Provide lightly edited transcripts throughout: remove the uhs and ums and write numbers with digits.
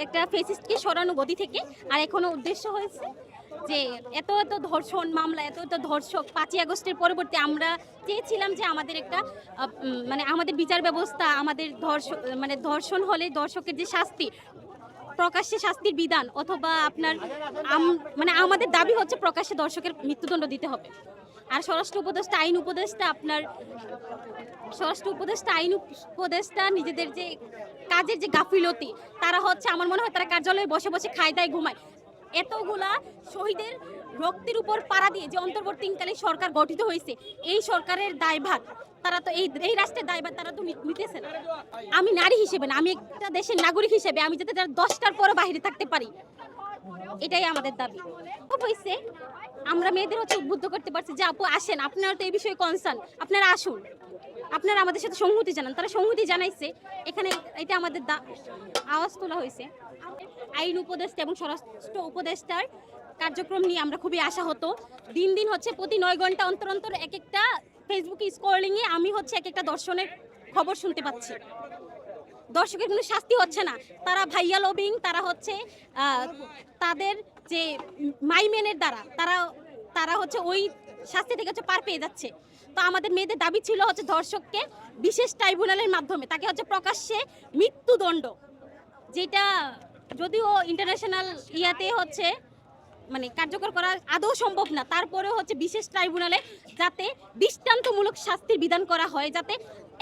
একটা ফেসিস্টকে সরানো গদি থেকে। আর এখনো উদ্দেশ্য হয়েছে যে এত এত ধর্ষণ মামলা, এত এত ধর্ষক 5ই আগস্টের পরবর্তী আমরা চেয়েছিলাম যে আমাদের একটা মানে আমাদের বিচার ব্যবস্থা, আমাদের ধর্ষণ হলে দর্শকের যে শাস্তি, প্রকাশ্যে শাস্তির বিধান, অথবা আপনার মানে আমাদের দাবি হচ্ছে প্রকাশ্যে দর্শকের মৃত্যুদণ্ড দিতে হবে। আর স্বরাষ্ট্র আইন উপদেষ্টা নিজেদের যে কাজের যে গাফিলতি, তারা হচ্ছে আমার মনে হয় তারা কার্যালয়ে বসে বসে খায় দায় ঘুমায়। এতগুলা শহীদের রক্তের উপর পাড়া দিয়ে যে অন্তর্বর্তীকালীন সরকার গঠিত হয়েছে, এই সরকারের দায়ভার তারা তো এই রাষ্ট্রের দায়ভার তারা তো নিতেছে না। আমি নারী হিসেবে না, আমি একটা দেশের নাগরিক হিসেবে আমি যাতে 10টার পরে বাইরে থাকতে পারি, এটাই আমাদের দাবি। হয়েছে আমরা মেয়েদের হচ্ছে উদ্বুদ্ধ করতে পারছি যে আপু আসেন, আপনারা তো এই বিষয়ে কনসার্ন, আপনারা আসুন, আপনারা আমাদের সাথে সংহতি জানান। তারা সংহতি জানাইছে, এখানে এটা আমাদের আওয়াজ তোলা হয়েছে। আইন উপদেষ্টা এবং স্বরাষ্ট্র উপদেষ্টার কার্যক্রম নিয়ে আমরা খুবই আশাহত। দিন দিন হচ্ছে প্রতি 9 ঘন্টা অন্তর অন্তর এক একটা ফেসবুকে স্ক্রলিংয়ে আমি হচ্ছে এক একটা দর্শনের খবর শুনতে পাচ্ছি। দর্শকের কোনো শাস্তি হচ্ছে না, তারা ভাইয়া লবিং, তারা হচ্ছে তাদের যে মাইমেনের দ্বারা তারা হচ্ছে ওই শাস্তি থেকে হচ্ছে পার পেয়ে যাচ্ছে। তো আমাদের মেয়েদের দাবি ছিল হচ্ছে ধর্ষককে বিশেষ ট্রাইব্যুনালের মাধ্যমে তাকে হচ্ছে প্রকাশ্যে মৃত্যুদণ্ড, যেটা যদিও ইন্টারন্যাশনাল ইয়াতে হচ্ছে মানে কার্যকর করা আদৌ সম্ভব না, তারপরে হচ্ছে বিশেষ ট্রাইব্যুনালে যাতে দৃষ্টান্তমূলক শাস্তির বিধান করা হয়, যাতে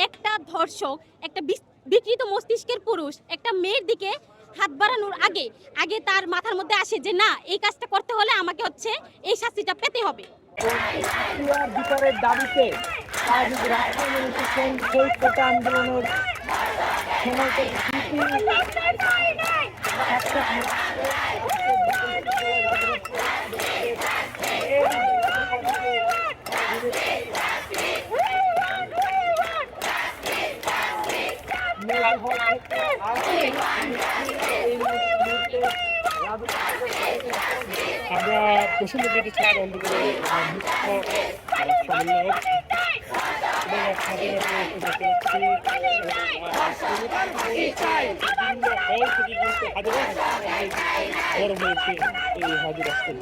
একটা ধর্ষক, একটা বিকৃত মস্তিষ্কের পুরুষ একটা মেয়ের দিকে হাত বাড়ানোর আগে তার মাথার মধ্যে আসে যে না, এই কাজটা করতে হলে আমাকে হচ্ছে এই শাস্তিটা পেতে হবে। বিচারের দাবিতে আজ রাষ্ট্রীয় আন্দোলনের আমরা বসুন্ধরা ছাত্র আন্দোলনের মুখ্য সমন্বয়ক এবং বড় হয়েছে এই হাজির আসতে